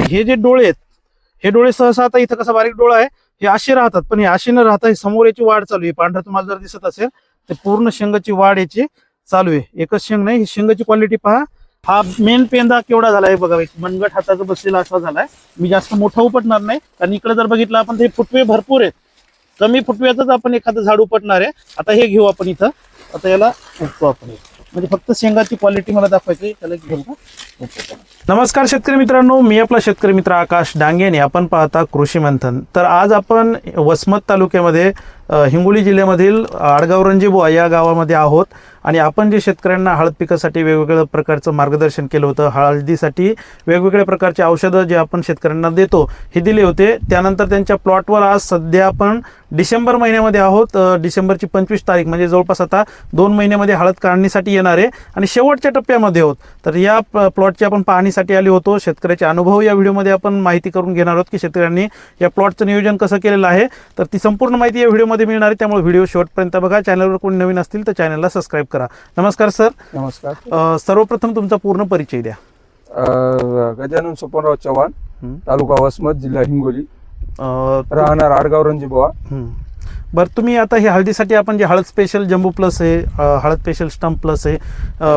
हे जे डोळे आहेत, हे डोळे सहसा आता इथं कसा बारीक डोळा आहे, हे असे राहतात, पण हे असे न राहता हे समोर याची वाढ चालू आहे. पांढरा तुम्हाला जर दिसत असेल तर पूर्ण शेंगाची वाढ याची चालू आहे. एकच शेंग नाही, ही शेंगाची क्वालिटी पहा. हा मेन पेंदा केवढा झालाय बघा, मनगट हाताचा बसलेला असा झालाय. मी जास्त मोठा उपटणार नाही, कारण इकडे जर बघितलं आपण ते फुटवे भरपूर आहेत. कमी फुटव्यातच आपण एखादं झाड उपटणार आहे. आता हे घेऊ आपण इथं, आता याला उपटू आपण, म्हणजे फक्त शेंगाची क्वालिटी मला दाखवायची. त्याला घेऊ का? नमस्कार शेतकरी मित्रांनो, मी आपला शेतकरी मित्र आकाश डांगे आणि आपण पाहता कृषी मंथन. तर आज आपण वसमत तालुक्यामध्ये हिंगोली जिल्ह्यामधील आडगाव रणजीबुवा या गावामध्ये आहोत आणि आपण जे शेतकऱ्यांना हळद पिकासाठी वेगवेगळ्या प्रकारचं मार्गदर्शन केलं होतं, हळदीसाठी वेगवेगळ्या प्रकारचे औषधं जे आपण शेतकऱ्यांना देतो हे दिले होते. त्यानंतर त्यांच्या प्लॉटवर आज सध्या आपण डिसेंबर महिन्यामध्ये आहोत. डिसेंबरची 25 तारीख म्हणजे जवळपास आता 2 महिन्यामध्ये हळद काढणीसाठी येणार आहे आणि शेवटच्या टप्प्यामध्ये आहोत. तर या प्लॉटची आपण पाहणीसाठी आली होतो. शेतकऱ्याचे अनुभव या व्हिडिओमध्ये आपण माहिती करून घेणार आहोत की शेतकऱ्यांनी या प्लॉटचं नियोजन कसं केलेलं आहे. तर ती संपूर्ण माहिती या व्हिडिओमध्ये मिळणार आहे, त्यामुळे व्हिडिओ शेवटपर्यंत बघा. चॅनलवर कोणी नवीन असतील तर चॅनलला सबस्क्राईब करा. नमस्कार सर. नमस्कार. सर्वप्रथम तुमचा पूर्ण परिचय द्या. गजानन सोपनराव चव्हाण, तालुका वसमत, जिल्हा हिंगोली, राहणार आडगाव रणजीबुवा. बरं, तुम्ही आता हे हळदीसाठी आपण जे हळद स्पेशल जम्बो प्लस आहे, हळद स्पेशल स्टंप प्लस आहे,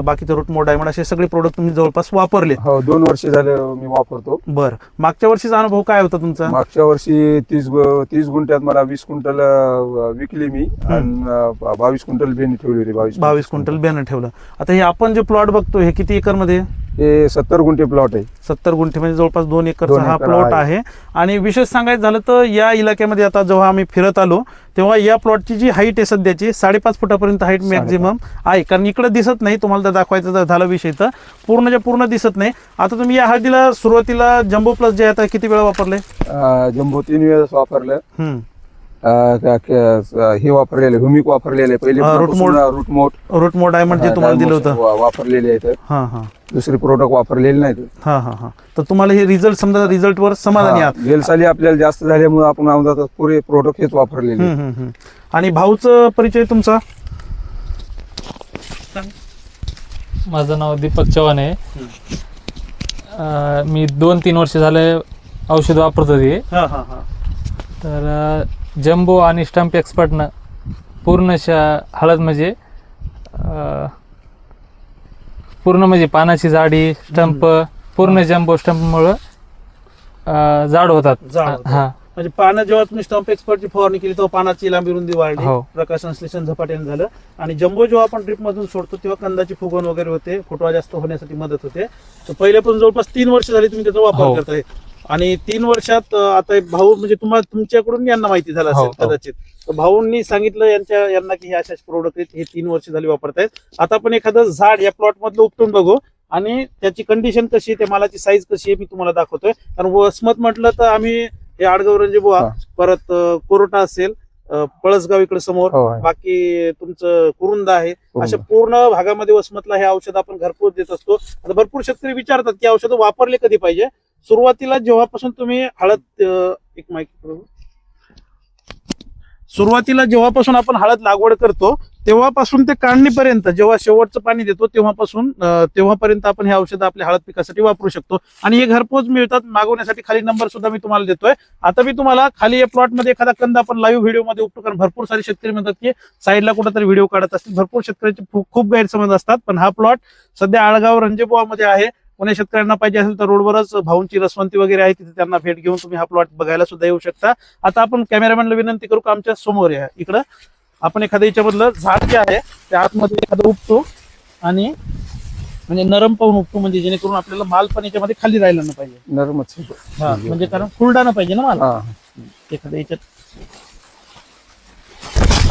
बाकीचे रूट मोड डायमंड असे सगळे प्रोडक्ट तुम्ही जवळपास वापरले? हो, 2 वर्ष झाले मी वापरतो. बरं, मागच्या वर्षीचा अनुभव काय होता तुमचा? मागच्या वर्षी 30 गुंठ्यात मला 20 क्विंटल विकली मी आणि 22 क्विंटल बेणी ठेवली होती. 22 क्विंटल बेणं ठेवलं. आता हे आपण जे प्लॉट बघतो हे किती एकर मध्ये? हे 70 गुंठे प्लॉट आहे. 70 गुंठे म्हणजे जवळपास 2 एकरचा हा प्लॉट आहे. आणि विशेष सांगायचं झालं तर या इलाक्यामध्ये आता जेव्हा आम्ही फिरत आलो तेव्हा या प्लॉटची जी हाईट आहे सध्याची 5.5 फुटापर्यंत हाईट मॅक्झिमम आहे, कारण इकडे दिसत नाही. तुम्हाला तर दाखवायचं झालं विषय तर पूर्ण दिसत नाही. आता तुम्ही या हळदीला सुरुवातीला जम्बो प्लस जे आता किती वेळा वापरले? जम्बो 3 वेळेस वापरलं. हे वापरलेले हुमिक वापरलेले, पहिले रूट मोड डायमंड जे तुम्हाला दिलं होतं वापरलेले आहेत. दुसरे प्रोडक्ट वापरलेले नाहीत. तर तुम्हाला हे रिझल्ट, समजा रिझल्ट वर समाधानी आहात? गेल साली आपल्याला जास्त झाल्यामुळे आपण पुरे प्रोडक्ट हेच वापरलेले. आणि भाऊचं परिचय तुमचा? माझं नाव दीपक चव्हाण आहे. मी 2-3 वर्ष झाले औषध वापरतो ते. तर जम्बो आणि स्टंप एक्सपर्टनं पूर्ण हळद म्हणजे पानाची जाडी, स्टंप पूर्ण जम्बो स्टंपमुळं जाड होतात. म्हणजे पानं जेव्हा तुम्ही स्टंप एक्सपर्टची फवारणी केली तेव्हा पानाची लांबी रुंदी वाढली, प्रकाश संश्लेषण झपाट्याने झालं. आणि जम्बो जेव्हा आपण ड्रिप मधून सोडतो तेव्हा कंदाची फुगवण वगैरे होते, फुटवा जास्त होण्यासाठी मदत होते. तर पहिल्यापासून जवळपास 3 वर्ष झाली तुम्ही त्याचा वापर करताय. आणि 3 वर्षात आता भाऊ म्हणजे तुमच्याकडून यांना माहिती झालं असेल कदाचित, भाऊंनी सांगितलं यांना की हे अशाच प्रोडक्ट आहेत, हे 3 वर्ष झाली वापरतायत. आता आपण एखादं झाड या प्लॉट मधलं उपटून बघू आणि त्याची कंडिशन कशी आहे, त्या मालाची साईज कशी आहे मी तुम्हाला दाखवतोय. कारण वसमत म्हटलं तर आम्ही हे आडगाव रणजीबुवा, परत कोरोटा असेल, पळसगाव इकडे समोर, बाकी तुमचं कुरुंदा आहे, अशा पूर्ण भागामध्ये वसमतला हे औषध आपण घरपोच देत असतो. आता भरपूर शेतकरी विचारतात की औषधं वापरले कधी पाहिजे. सुरुवातीला जेव्हापासून तुम्ही हळद सुरुवातीला जेव्हापासून आपण हळद लागवड करतो तेव्हापासून ते काढणीपर्यंत, जेव्हा शेवटचं पाणी देतो तेव्हापर्यंत आपण हे औषध आपल्या हळद पिकासाठी वापरू शकतो. आणि हे घरपोच मिळतात. मागवण्यासाठी खाली नंबर सुद्धा मी तुम्हाला देतोय. आता मी तुम्हाला खाली या प्लॉट मध्ये एखादा कंद आपण लाईव्ह व्हिडिओ मध्ये उपटू, कारण भरपूर सारे शेतकरी म्हणतात की साईडला कुठेतरी व्हिडिओ काढत असतील. भरपूर शेतकऱ्यांचे खूप गैरसमज असतात. पण हा प्लॉट सध्या आडगाव रणजीबुवा मध्ये आहे. कोणी शेतकऱ्यांना पाहिजे असेल तर रोडवरच भाऊंची रसवंती वगैरे आहे, तिथे त्यांना भेट घेऊन तुम्ही हा प्लॉट बघायला सुद्धा येऊ शकता. आता आपण कॅमेरामॅनला विनंती करू का आमच्या समोर या, इकडं आपण एखाद्या याच्यामधलं झाड जे आहे त्या आतमध्ये एखादं उपतो आणि म्हणजे नरम पाहून उपतो, म्हणजे जेणेकरून आपल्याला माल पण याच्यामध्ये खाली राहिला ना पाहिजे, नरमच. म्हणजे कारण खुलडा ना पाहिजे ना माल एखाद्या याच्यात.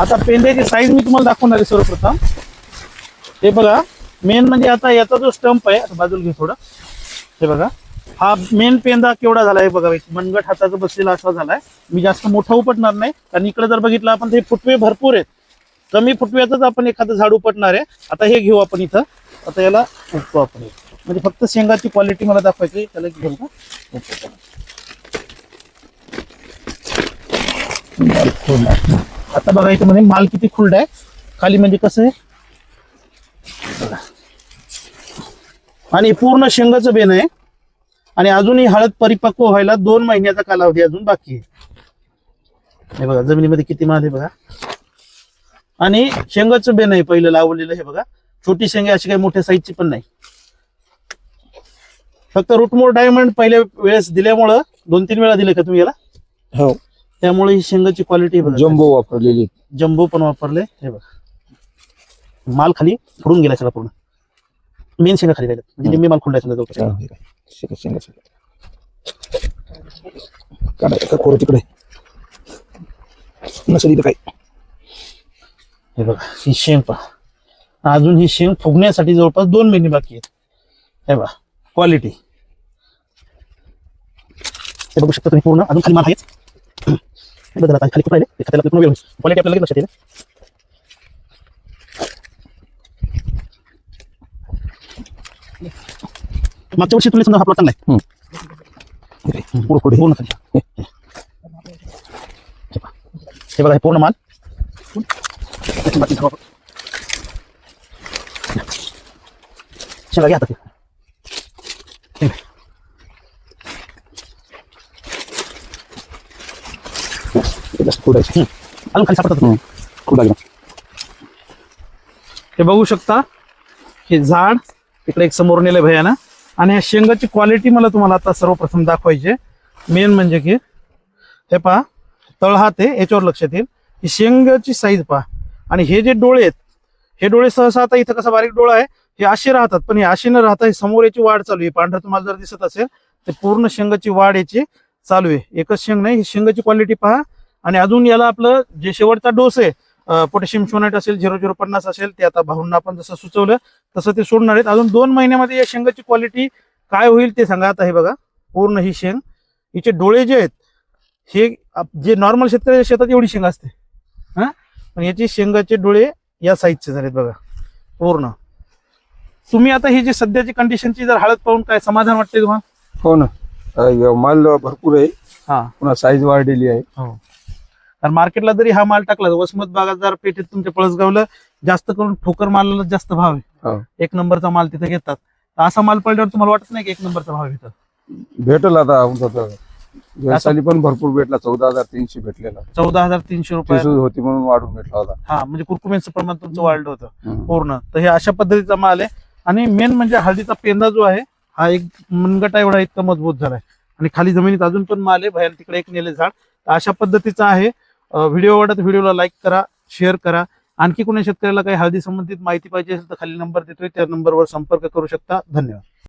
आता पेंद्याची साईज मी तुम्हाला दाखवणार आहे. सर्वप्रथम हे बघा, मेन म्हणजे आता याचा जो स्टंप आहे, बाजूला घे थोडं, हे बघा हा मेन पेंदा केवढा झालाय बघा, मनगट हाताचा बसलेला असा झालाय. मी जास्त मोठा उपटणार नाही, कारण इकडे जर बघितलं आपण ते फुटवे भरपूर आहेत. कमी फुटव्यातच आपण एखादं झाड उपटणार आहे. आता हे घेऊ आपण इथं, आता याला उपटू आपण, म्हणजे फक्त शेंगाची क्वालिटी मला दाखवायची. त्याला घेऊ का? आता बघा इथं मध्ये माल किती खुल्ड आहे खाली, म्हणजे कसं आहे आणि पूर्ण शेंगाचं बेन आहे. आणि अजूनही हळद परिपक्व व्हायला 2 महिन्याचा कालावधी अजून बाकी आहे. हे बघा जमिनीमध्ये किती माल आहे बघा. आणि शेंगाचं बेन आहे पहिलं लावलेलं. हे बघा छोटी शेंगे अशी काही मोठ्या साईजची पण नाही. फक्त रूटमोर डायमंड पहिल्या वेळेस दिल्यामुळं 2-3 वेळा दिले का तुम्ही याला, हो त्यामुळे ही शेंगाची क्वालिटी बघा. जम्बो वापरलेली. जम्बो पण वापरले. हे बघा माल खाली फुडून गेला सगळा पूर्ण. मेन शेंगा खाली राहिला म्हणजे निम्मे माल खुंडा समजा तिकडे नसेल काय. हे बघा ही शेंग पहा. अजून ही शेंग फुगण्यासाठी जवळपास 2 महिने बाकी आहेत. हे बघा क्वालिटी हे बघू शकता तुम्ही. पूर्ण अजून खाली माल आहेच. बदल आता खाली खूप राहिले. एखाद्याला पूर्ण वेळ क्वालिटी आपल्याला लक्षात येईल. मागच्या वर्षी तुम्ही समजा हा प्लॉट चांगला आहे. पूर्ण खाली हे बघा हे पूर्ण माल. शेंगा घ्या आता. अजून खाली सापडतात. हे बघू शकता हे झाड इकडे एक समोर नेलंय भैयाना. आणि या शेंगाची क्वालिटी मला तुम्हाला आता सर्वप्रथम दाखवायची. मेन म्हणजे की हे पहा तळहात आहे, याच्यावर लक्षात येईल. ही शेंगाची साईज पहा. आणि हे जे डोळे आहेत हे डोळे सहसा आता इथं कसा बारीक डोळा आहे हे असे राहतात, पण हे असे न राहता समोर याची वाढ चालू आहे. पांढरा तुम्हाला जर दिसत असेल तर पूर्ण शेंगाची वाढ याची चालू आहे. एकच शेंग नाही, ही शेंगाची क्वालिटी पहा. आणि अजून याला आपलं जे शेवटचा डोस आहे पोटॅशियम शोनाइट असेल 0050 असेल ते आता भाऊंना आपण जसं सुचवलं तसं ते सोडणार आहेत. अजून 2 महिन्यामध्ये या शेंगाची क्वालिटी काय होईल ते सांगा. आता हे बघा पूर्ण ही शेंग, हिचे डोळे जे आहेत हे जे नॉर्मल शेतकऱ्याच्या शेतात एवढी शेंग असते हा, पण याची शेंगाचे डोळे या साईजचे झालेत बघा पूर्ण. तुम्ही आता ही जी सध्याची कंडिशनची जर हळद पाहून काय समाधान वाटते तुम्हाला? हो ना माल भरपूर आहे. हा पुन्हा साईज वाढलेली आहे. हो. कारण मार्केटला जरी हा माल टाकला वसमत बाजार पेठेत तुमच्या पळसगावला जास्त करून ठोकर मालाला जास्त भाव आहे. हो. 1 नंबरचा माल तिथे घेतात. असा माल पडल्यावर तुम्हाला वाटत नाही की 1 नंबरचा भाव येतात? भेटल आता साली पण भरपूर भेटला. 14,300 भेटलेला. 14,300 रुपये होती म्हणून वाढून भेटला होता. हा म्हणजे कुरकुमेचं प्रमाण तुमचं वाढलं होतं पूर्ण. तर हे अशा पद्धतीचा माल आहे. आणि मेन म्हणजे हळदीचा पेंदा जो आहे हा एक मनगटा एवढा इतका मजबूत झालाय. आणि खाली जमिनीत अजून पण माल आहे. बाहेर तिकडे एक नेले झाड. अशा पद्धतीचा आहे. व्हिडिओ आवडत व्हिडिओला लाईक करा, शेअर करा. आणखी कोणी शेतकऱ्याला काही हळदी संबंधित माहिती पाहिजे असेल तर खाली नंबर देतोय त्या नंबरवर संपर्क करू शकता. धन्यवाद.